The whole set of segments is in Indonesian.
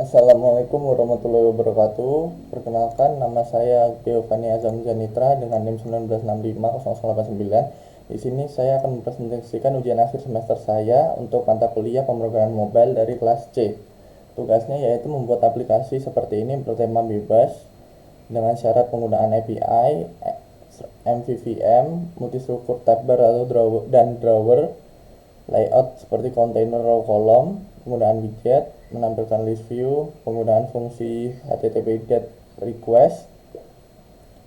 Assalamualaikum warahmatullahi wabarakatuh. Perkenalkan, nama saya Giovanni Azam Janitra dengan NIM 19650089. Di sini saya akan mempresentasikan ujian akhir semester saya untuk mata kuliah pemrograman mobile dari kelas C. Tugasnya yaitu membuat aplikasi seperti ini bertema bebas dengan syarat penggunaan API, MVVM, multistruktur tab bar atau drawer, layout seperti container row column, penggunaan widget, menampilkan list view, penggunaan fungsi HTTP GET request,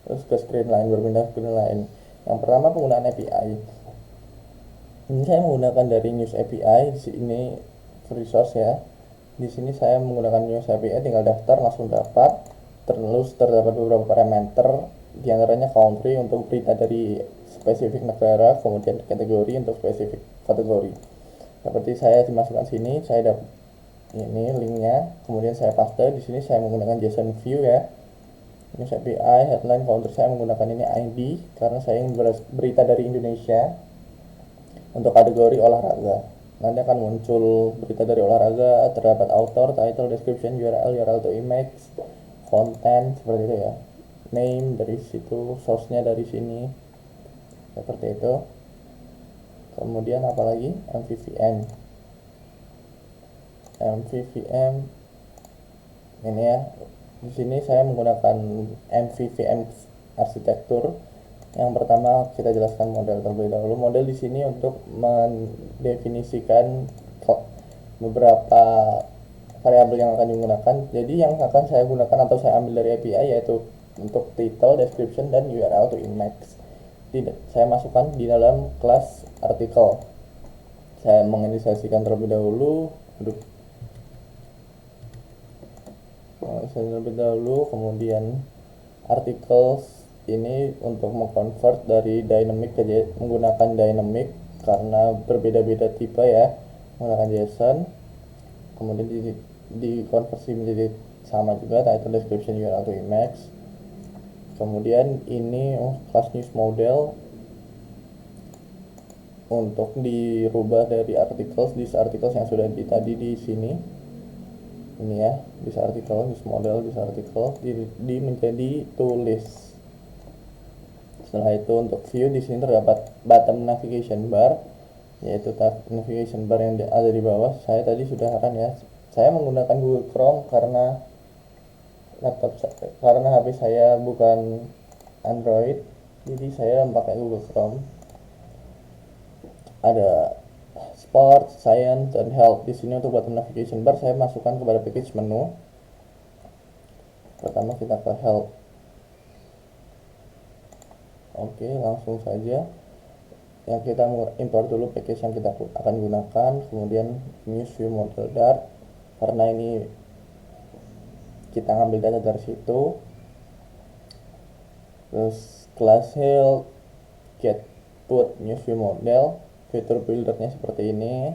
terus ke screen lain, berpindah screen lain. Yang pertama, penggunaan API. Ini saya menggunakan dari News API. Di sini resource ya. Di sini saya menggunakan News API, tinggal daftar langsung dapat. Terus terdapat beberapa parameter, diantaranya country untuk berita dari spesifik negara, kemudian kategori untuk spesifik kategori. Seperti saya dimasukkan sini, saya dapat ini linknya, kemudian saya paste. Di sini saya menggunakan JSON view ya. News API, headline, counter saya menggunakan ini ID karena saya ingin berita dari Indonesia. Untuk kategori olahraga, nanti akan muncul berita dari olahraga, terdapat author, title, description, URL to image, content, seperti itu ya. Name dari situ, source-nya dari sini, seperti itu. Kemudian apalagi MVVM ini ya. Di sini saya menggunakan MVVM arsitektur. Yang pertama kita jelaskan model terlebih dahulu. Model di sini untuk mendefinisikan beberapa variabel yang akan digunakan. Jadi yang akan saya gunakan atau saya ambil dari API yaitu untuk title, description, dan URL to image. Saya masukkan di dalam kelas artikel. Saya menginisiasikan terlebih dahulu. Kemudian artikel ini untuk mengconvert dari dynamic ke menggunakan dynamic karena berbeda-beda tipe ya, menggunakan JSON. Kemudian dikonversi menjadi sama juga, title, description, URL to image. Kemudian ini class news model untuk dirubah dari articles, this articles yang sudah tadi di sini. Ini ya, this article, this model, this article di menjadi tulis. Setelah itu untuk view di sini terdapat bottom navigation bar, yaitu navigation bar yang ada di bawah. Saya tadi sudah akan ya. Saya menggunakan Google Chrome karena HP saya bukan Android, jadi saya pakai Google Chrome. Ada sport, science, dan health. Di sini untuk bottom navigation bar saya masukkan kepada package menu. Pertama kita ke health. Oke, langsung saja. Yang kita import dulu package yang kita akan gunakan, kemudian news view model dart karena ini kita ngambil data dari situ. Terus class health, get put news view model, fitur buildernya seperti ini,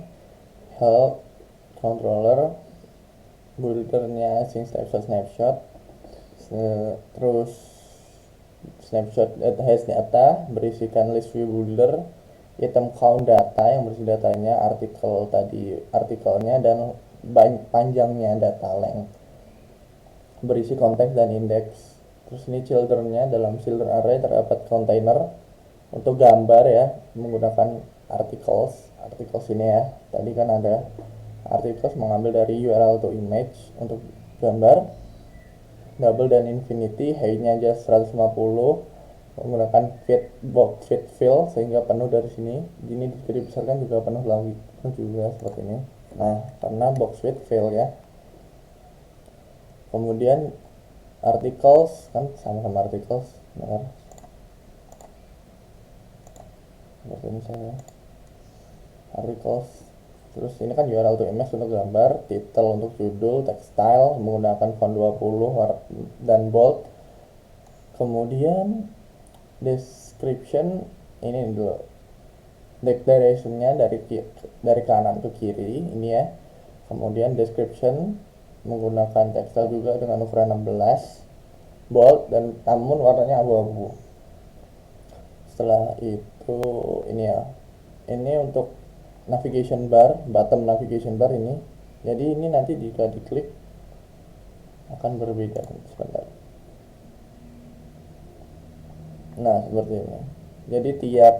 health controller, buildernya sync snapshot, terus snapshot has data berisikan list view builder, item count data yang berisi datanya, artikelnya, dan panjangnya data length, berisi konteks dan indeks. Terus ini childrennya, dalam children array terdapat container untuk gambar ya, menggunakan articles ini ya. Tadi kan ada articles mengambil dari URL to image untuk gambar. Double dan infinity, height-nya aja 150, menggunakan fit fill sehingga penuh dari sini. Ini dibesarkan juga penuh lagi, juga seperti ini. Nah, karena box width fill ya. Kemudian articles kan sama-sama articles, benar. Seperti ini saya. Articles. Terus ini kan URL to image untuk gambar, title untuk judul, textile menggunakan font 20 dan bold. Kemudian description ini dulu. Declaration-nya dari kanan ke kiri ini ya. Kemudian description menggunakan textile juga dengan ukuran 16, bold, dan namun warnanya abu-abu. Setelah itu ini ya. Ini untuk navigation bar, bottom navigation bar ini. Jadi ini nanti jika diklik akan berbeda. Sebentar. Nah, seperti ini. Jadi tiap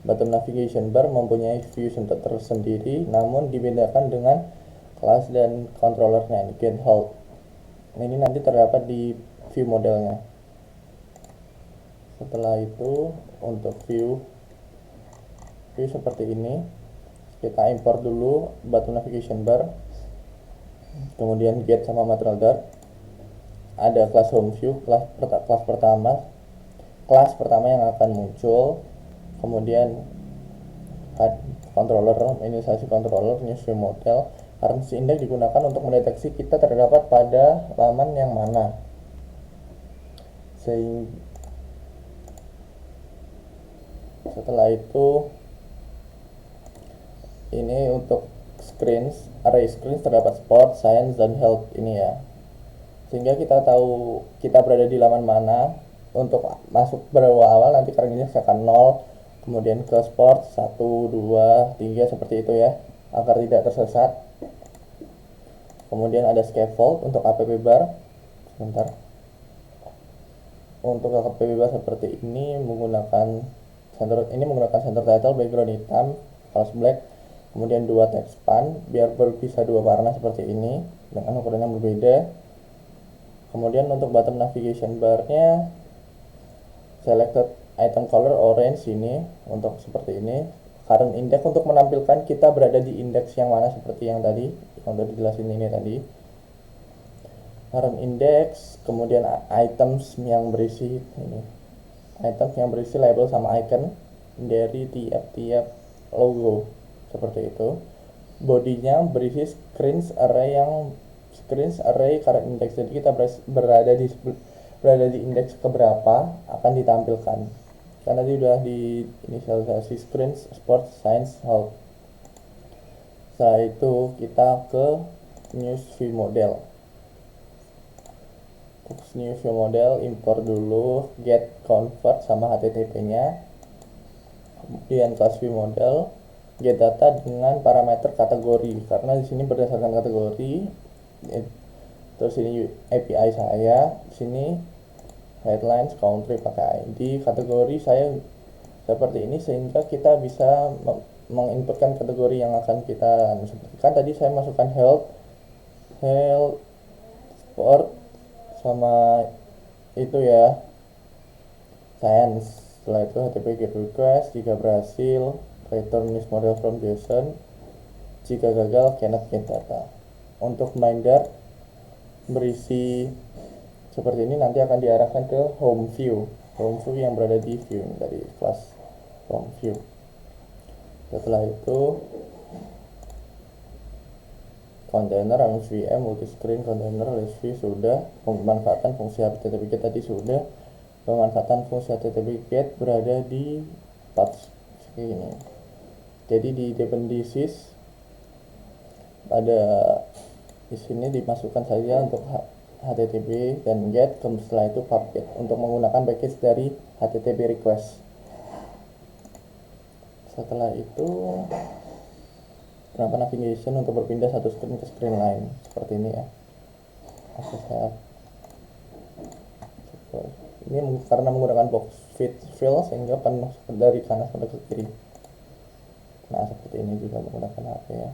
button navigation bar mempunyai view tersendiri, namun dibedakan dengan kelas dan controllernya. Get hold. Ini nanti terdapat di view modelnya. Setelah itu untuk view seperti ini, kita import dulu button navigation bar, kemudian get sama material dart. Ada kelas home view, kelas pertama yang akan muncul, kemudian controller, inisialisasi controller, news view model. Currency index digunakan untuk mendeteksi kita terdapat pada laman yang mana. Setelah itu ini untuk array screens terdapat sport, science, dan health ini ya, sehingga kita tahu kita berada di laman mana. Untuk masuk awal nanti current index akan 0, kemudian ke sport 1, 2, 3 seperti itu ya, agar tidak tersesat. Kemudian ada scaffold untuk app bar. Sebentar. Untuk app bar seperti ini menggunakan center title, background hitam, colors black, kemudian 2 text span biar bisa 2 warna seperti ini dengan ukuran yang berbeda. Kemudian untuk bottom navigation barnya selected item color orange ini untuk seperti ini. Current index untuk menampilkan kita berada di indeks yang mana seperti yang tadi yang udah dijelasin ini tadi. Current index, kemudian items yang berisi ini. Items yang berisi label sama icon dari tiap-tiap logo seperti itu. Bodinya berisi screens array current index. Jadi kita berada di indeks keberapa akan ditampilkan. Karena tadi udah di inisialisasi screens, sport, science, health. Setelah itu kita ke news view model. New view model, import dulu get convert sama HTTP-nya. Kemudian class view model, get data dengan parameter kategori, karena di sini berdasarkan kategori. Terus ini API saya, di sini headlines, country pakai ID, kategori saya seperti ini sehingga kita bisa menginputkan kategori yang akan kita kan tadi saya masukkan health, sport, sama itu ya science. Setelah itu HTTP GET request, jika berhasil return news model from JSON, jika gagal cannot get data. Untuk binder berisi seperti ini nanti akan diarahkan ke home view yang berada di view dari kelas home view. Setelah itu container, MVM, multi-screen container, list view sudah. Pemanfaatan fungsi HTTP GET tadi sudah. Pemanfaatan fungsi HTTP GET berada di path ini. Jadi di dependencies ada di sini dimasukkan saja untuk HTTP dan GET. Setelah itu pubget untuk menggunakan package dari HTTP request. Setelah itu kenapa navigation untuk berpindah satu screen ke screen lain seperti ini ya. Ini karena menggunakan box fit fill sehingga penuh dari kanan sampai ke kiri. Nah seperti ini juga menggunakan HP ya.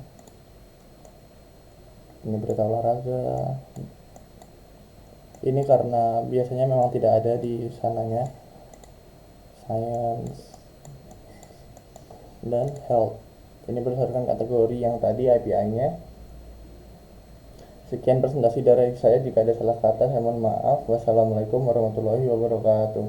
Ini berita olahraga. Ini karena biasanya memang tidak ada di sananya. Science dan health. Ini berdasarkan kategori yang tadi API-nya. Sekian presentasi dari saya. Jika ada salah kata saya mohon maaf. Wassalamualaikum warahmatullahi wabarakatuh.